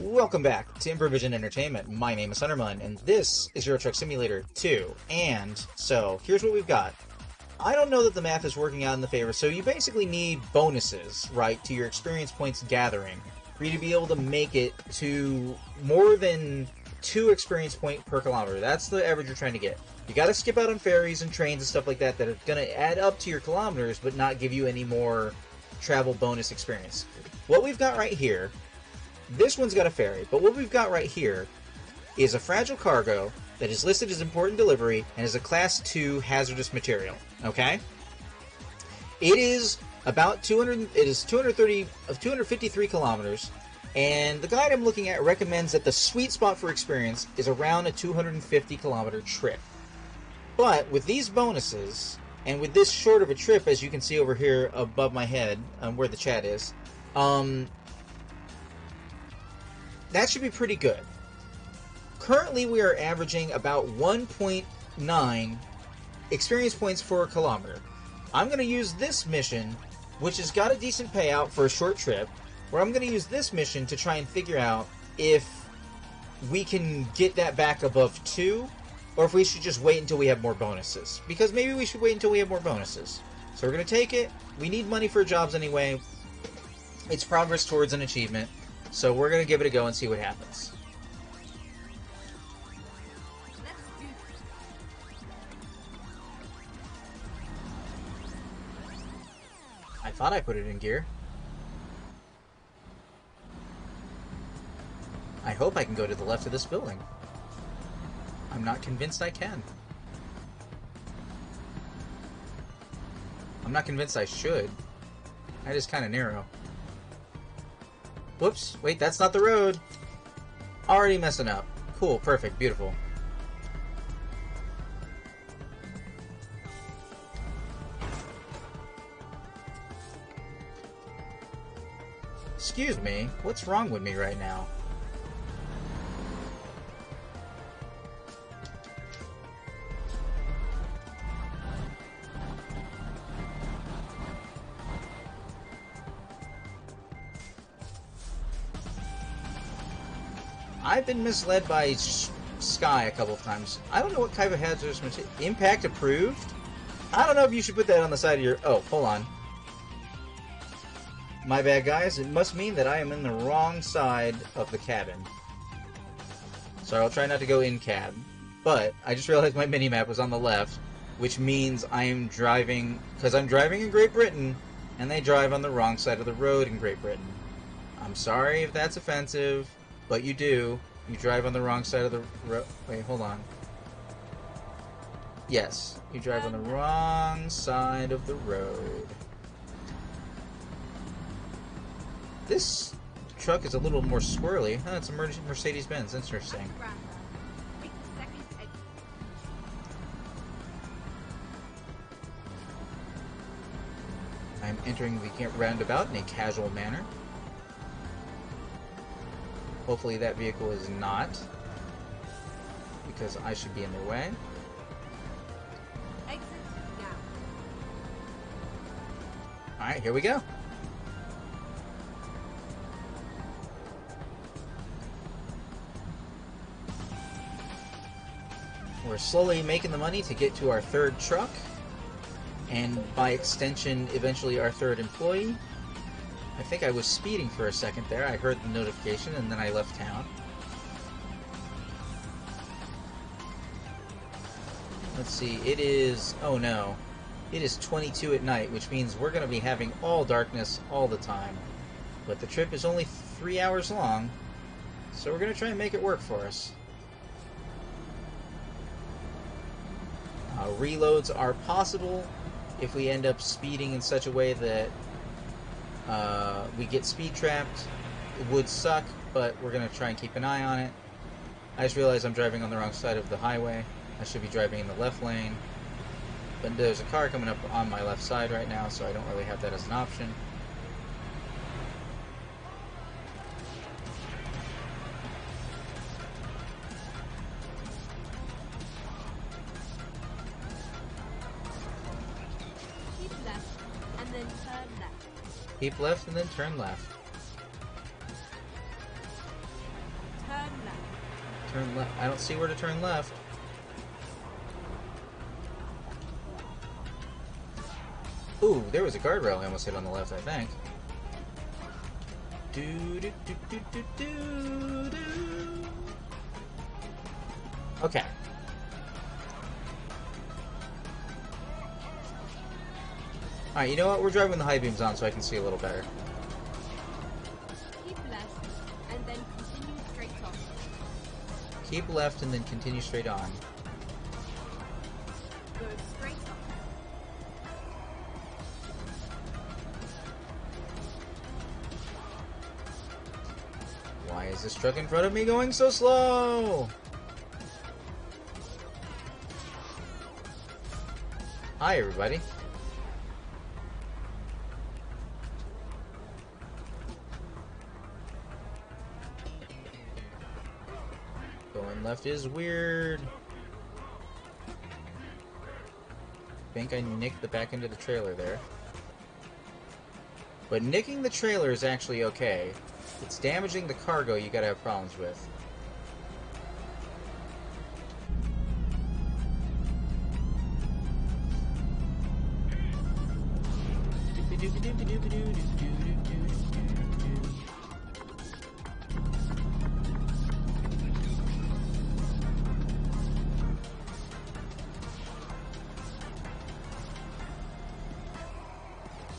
Welcome back to Improvision Entertainment. My name is Sunderman, and this is Euro Truck Simulator 2. And so, here's what we've got. I don't know that the math is working out in the favor, so you basically need bonuses, right, to your experience points gathering for you to be able to make it to more than 2 experience point per kilometer. That's the average you're trying to get. You gotta skip out on ferries and trains and stuff like that that are gonna add up to your kilometers, but not give you any more travel bonus experience. What we've got right here, this one's got a ferry, but what we've got right here is a fragile cargo that is listed as important delivery and is a class 2 hazardous material. Okay? It is about 253 kilometers, and the guide I'm looking at recommends that the sweet spot for experience is around a 250 kilometer trip. But with these bonuses, and with this short of a trip, as you can see over here above my head, where the chat is, that should be pretty good. Currently, we are averaging about 1.9 experience points per kilometer. I'm going to use this mission, which has got a decent payout for a short trip, where I'm going to use this mission to try and figure out if we can get that back above 2, or if we should just wait until we have more bonuses. Because maybe we should wait until we have more bonuses. So we're going to take it. We need money for jobs anyway. It's progress towards an achievement. So we're going to give it a go and see what happens. I thought I put it in gear. I hope I can go to the left of this building. I'm not convinced I can. I'm not convinced I should. That is kind of narrow. Whoops, wait, that's not the road. Already messing up. Cool, perfect, beautiful. Excuse me, what's wrong with me right now? I've been misled by Sky a couple of times. I don't know what type of hazardous material. Impact approved? I don't know if you should put that on the side of your... Oh, hold on. My bad, guys. It must mean that I am in the wrong side of the cabin. So I'll try not to go in cab. But I just realized my mini-map was on the left, which means I am driving... Because I'm driving in Great Britain, and they drive on the wrong side of the road in Great Britain. I'm sorry if that's offensive... But you do. You drive on the wrong side of the road. Wait, hold on. Yes, you drive on the wrong side of the road. This truck is a little more squirrely. Huh, it's a Mercedes-Benz. Interesting. I'm entering the roundabout in a casual manner. Hopefully that vehicle is not, because I should be in their way. Exit now. Alright, here we go. We're slowly making the money to get to our third truck, and by extension, eventually our third employee. I think I was speeding for a second there. I heard the notification and then I left town. Let's see, it is... Oh no. It is 22 at night, which means we're going to be having all darkness all the time. But the trip is only 3 hours long, so we're going to try and make it work for us. Reloads are possible if we end up speeding in such a way that we get speed trapped. It would suck, but we're going to try and keep an eye on it. I just realized I'm driving on the wrong side of the highway. I should be driving in the left lane. But there's a car coming up on my left side right now, so I don't really have that as an option. Turn left. Keep left and then turn left. Turn left. I don't see where to turn left. Ooh, there was a guardrail I almost hit on the left, I think. Okay. Alright, you know what? We're driving the high beams on so I can see a little better. Keep left, and then continue straight on. Keep left and then continue straight on. Go straight on. Why is this truck in front of me going so slow? Hi, everybody. Going left is weird. Think I nicked the back end of the trailer there. But nicking the trailer is actually okay. It's damaging the cargo you gotta have problems with.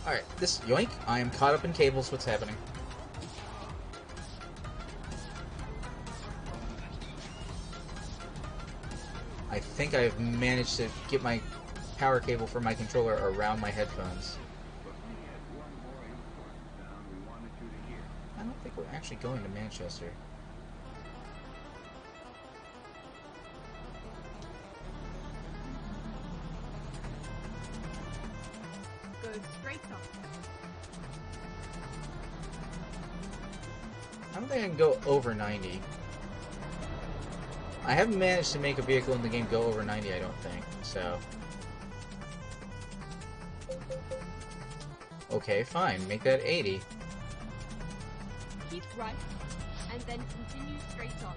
Alright, this yoink, I am caught up in cables, what's happening? I think I've managed to get my power cable for my controller around my headphones. I don't think we're actually going to Manchester. Go straight on. I don't think I can go over 90. I haven't managed to make a vehicle in the game go over 90, I don't think, so... Okay, fine. Make that 80. Keep right, and then continue straight on.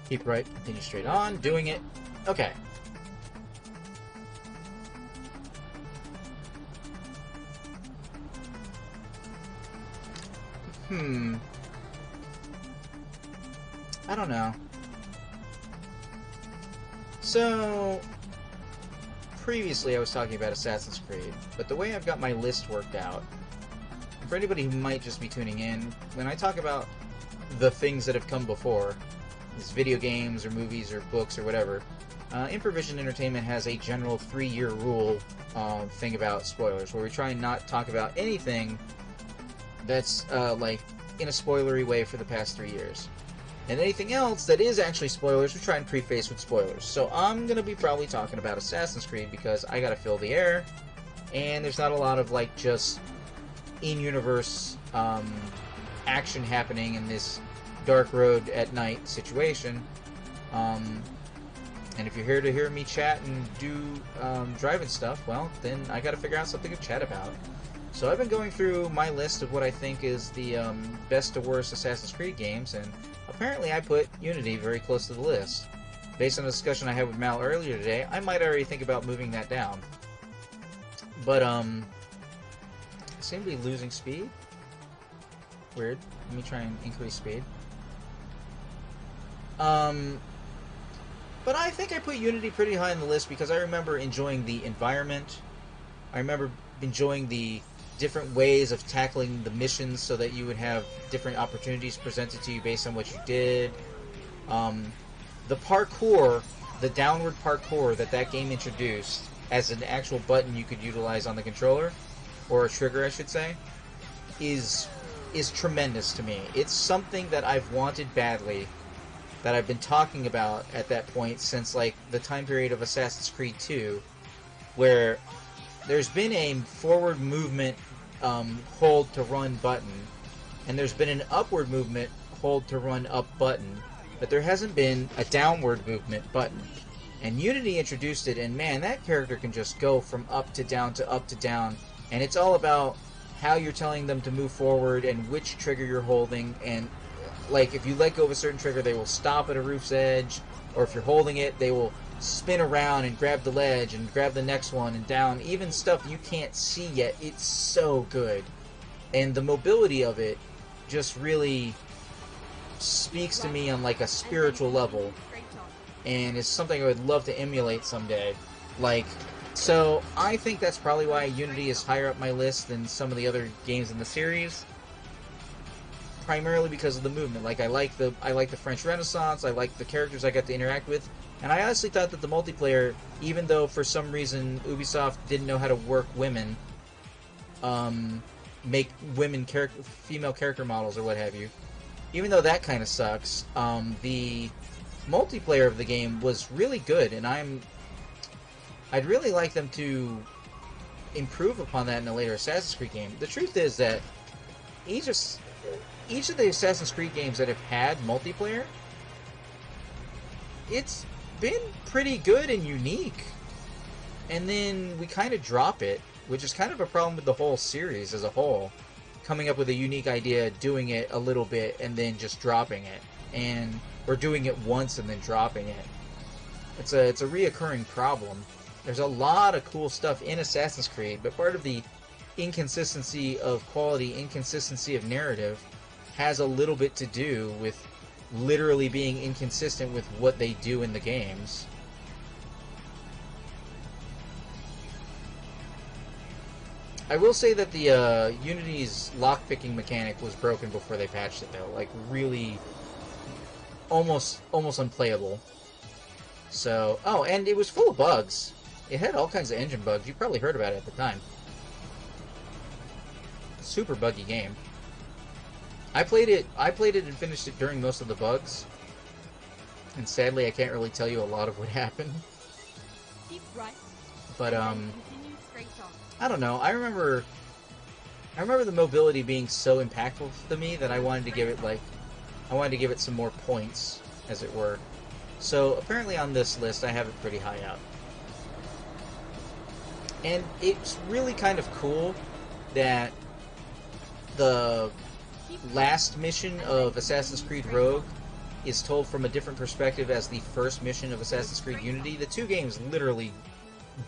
Keep right, continue straight on. Doing it. Okay. I don't know. So, previously I was talking about Assassin's Creed, but the way I've got my list worked out, for anybody who might just be tuning in, when I talk about the things that have come before, these video games or movies or books or whatever, Improvision Entertainment has a general 3-year rule thing about spoilers, where we try and not talk about anything that's like in a spoilery way for the past 3 years. And anything else that is actually spoilers, we try and preface with spoilers. So I'm going to be probably talking about Assassin's Creed because I got to fill the air, and there's not a lot of like just in-universe action happening in this dark road at night situation. And if you're here to hear me chat and do driving stuff, well, then I got to figure out something to chat about. So I've been going through my list of what I think is the best to worst Assassin's Creed games, and apparently I put Unity very close to the list. Based on the discussion I had with Mal earlier today, I might already think about moving that down. But, I seem to be losing speed. Weird. Let me try and increase speed. But I think I put Unity pretty high on the list because I remember enjoying the environment. I remember enjoying the different ways of tackling the missions so that you would have different opportunities presented to you based on what you did. The parkour, the downward parkour that game introduced as an actual button you could utilize on the controller, or a trigger I should say, is tremendous to me. It's something that I've wanted badly, that I've been talking about at that point since like the time period of Assassin's Creed 2, where there's been a forward movement hold to run button, and there's been an upward movement hold to run up button, but there hasn't been a downward movement button. And Unity introduced it, and man, that character can just go from up to down to up to down, and it's all about how you're telling them to move forward and which trigger you're holding, and like, if you let go of a certain trigger, they will stop at a roof's edge, or if you're holding it, they will spin around and grab the ledge and grab the next one and down. Even stuff you can't see yet, it's so good. And the mobility of it just really speaks to me on, like, a spiritual level, and it's something I would love to emulate someday. Like, so I think that's probably why Unity is higher up my list than some of the other games in the series. Primarily because of the movement. Like, I like the French Renaissance, I like the characters I got to interact with, and I honestly thought that the multiplayer, even though for some reason Ubisoft didn't know how to work women, make women female character models or what have you, even though that kind of sucks, the multiplayer of the game was really good, and I'd really like them to improve upon that in a later Assassin's Creed game. The truth is that each of the Assassin's Creed games that have had multiplayer, it's been pretty good and unique. And then we kind of drop it, which is kind of a problem with the whole series as a whole. Coming up with a unique idea, doing it a little bit, and then just dropping it. Or doing it once and then dropping it. It's a reoccurring problem. There's a lot of cool stuff in Assassin's Creed, but part of the inconsistency of quality, inconsistency of narrative, has a little bit to do with literally being inconsistent with what they do in the games. I will say that the Unity's lockpicking mechanic was broken before they patched it, though. Like, really, almost unplayable. So, oh, and it was full of bugs. It had all kinds of engine bugs. You probably heard about it at the time. Super buggy game. I played it and finished it during most of the bugs. And sadly, I can't really tell you a lot of what happened. Keep right. But, Continue straight on. I don't know. I remember the mobility being so impactful to me that I wanted to give it some more points, as it were. So apparently on this list I have it pretty high up. And it's really kind of cool that the last mission of Assassin's Creed Rogue is told from a different perspective as the first mission of Assassin's Creed Unity. The two games literally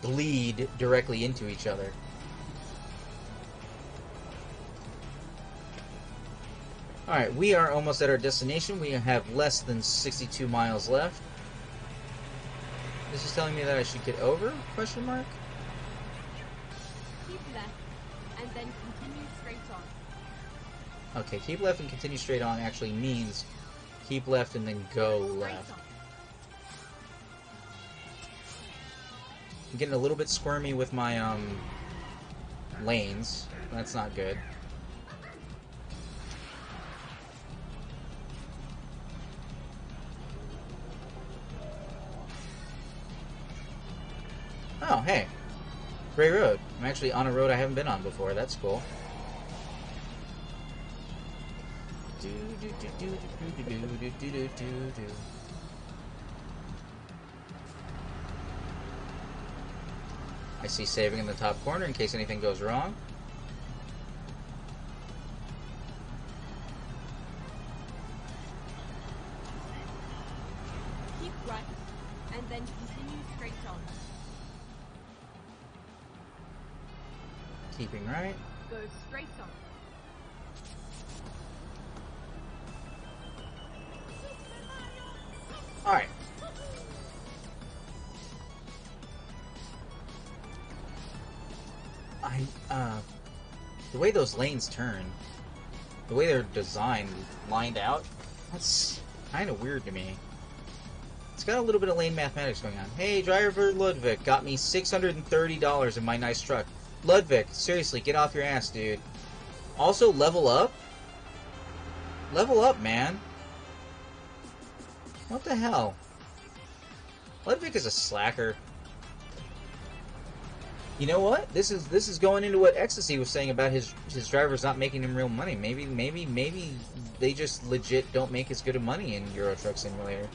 bleed directly into each other. Alright, we are almost at our destination. We have less than 62 miles left. This is telling me that I should get over? Question mark? Keep left, and then continue straight on. Okay, keep left and continue straight on actually means keep left and then go Straight left. on. I'm getting a little bit squirmy with my lanes. That's not good. Oh, hey. Great road. I'm actually on a road I haven't been on before. That's cool. I see saving in the top corner in case anything goes wrong. Keep right, and then continue straight on. Keeping right. Go straight on. Alright. The way those lanes turn, the way they're designed, lined out, that's kind of weird to me. It's got a little bit of lane mathematics going on. Hey, driver Ludwig, got me $630 in my nice truck. Ludwig, seriously, get off your ass, dude. Also, level up? Level up, man. What the hell? Ludwig is a slacker. You know what? This is going into what Ecstasy was saying about his drivers not making him real money. Maybe they just legit don't make as good of money in Euro Truck Simulator.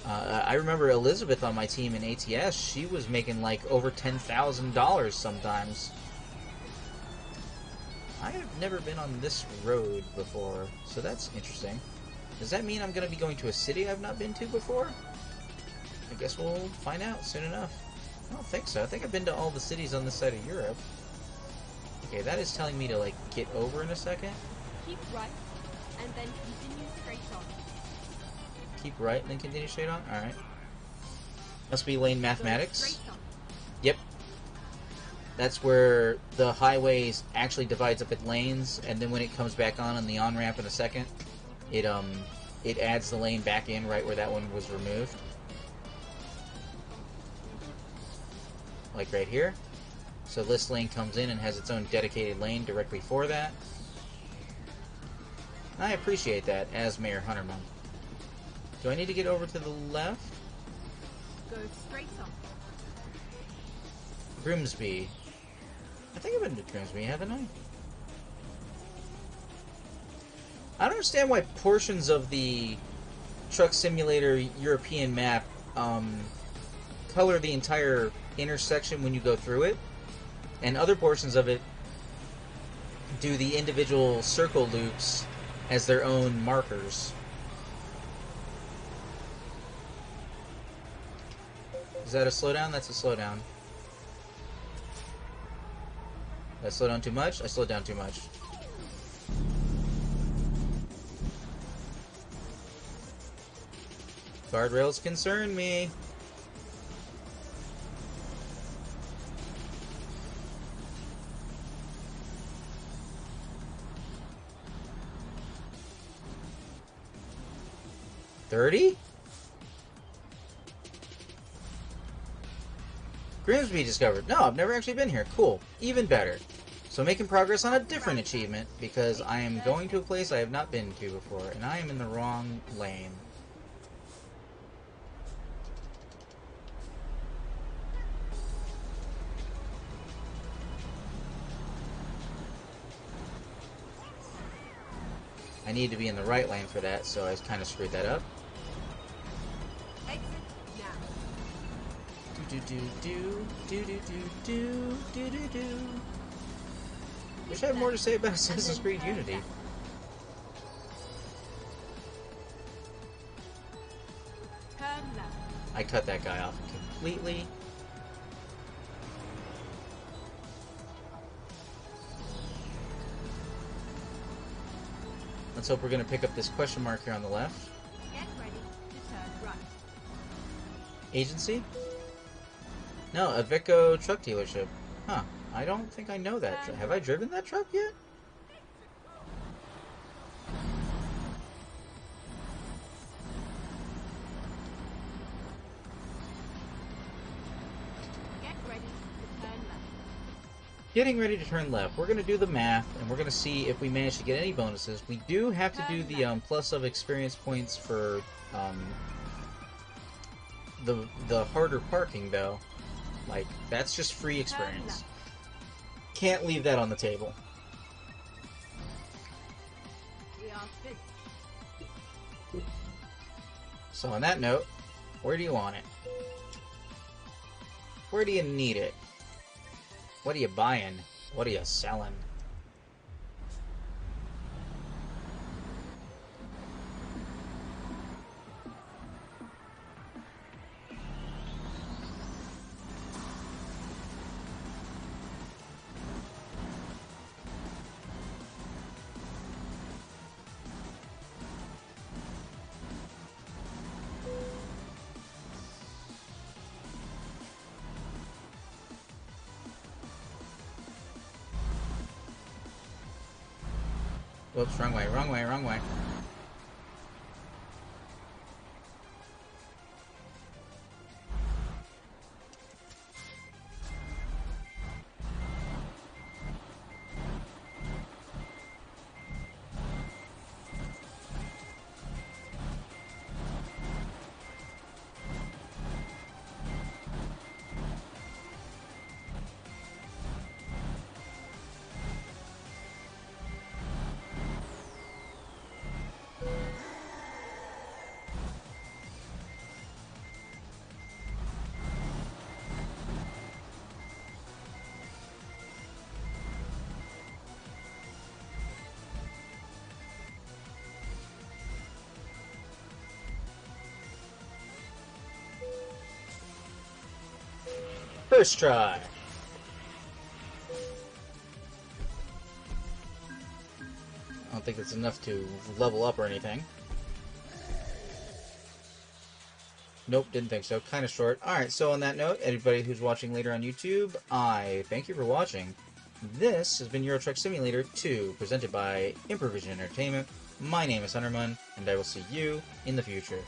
I remember Elizabeth on my team in ATS. She was making like over $10,000 sometimes. I have never been on this road before, so that's interesting. Does that mean I'm going to be going to a city I've not been to before? I guess we'll find out soon enough. I don't think so. I think I've been to all the cities on this side of Europe. Okay, that is telling me to, like, get over in a second. Keep right, and then continue straight on. Keep right and then continue straight on? Alright. Must be lane Go mathematics. straight on. Yep. That's where the highways actually divides up in lanes, and then when it comes back on the on-ramp in a second, it adds the lane back in right where that one was removed. Like right here. So this lane comes in and has its own dedicated lane directly for that. I appreciate that as Mayor Hunterman. Do I need to get over to the left? Go straight on. Grimsby. I think I've been to Grimsby, haven't I? I don't understand why portions of the Truck Simulator European map color the entire intersection when you go through it, and other portions of it do the individual circle loops as their own markers. Is that a slowdown? That's a slowdown. Did I slow down too much? I slowed down too much. Guardrails concern me. $30? Grimsby discovered. No, I've never actually been here. Cool. Even better. So making progress on a different achievement, because I am going to a place I have not been to before, and I am in the wrong lane. I need to be in the right lane for that, so I kind of screwed that up. Exit now. Do do do do do do do do do. Wish I had more to say about Assassin's Creed Unity. Turn left. I cut that guy off completely. Let's hope we're going to pick up this question mark here on the left. Get ready to turn right. Agency? No, Iveco truck dealership. Huh. I don't think I know that. Have I driven that truck yet? Get ready to turn left. Getting ready to turn left. We're going to do the math, and we're going to see if we manage to get any bonuses. We do have to do the plus of experience points for the harder parking, though. Like, that's just free experience. Can't leave that on the table. We are finished. So on that note, where do you want it? Where do you need it? What are you buying? What are you selling? Whoops, wrong way, wrong way, wrong way. First try. I don't think that's enough to level up or anything. Nope, didn't think so. Kind of short. Alright, so on that note, everybody who's watching later on YouTube, I thank you for watching. This has been Euro Truck Simulator 2, presented by Improvision Entertainment. My name is Hunterman, and I will see you in the future.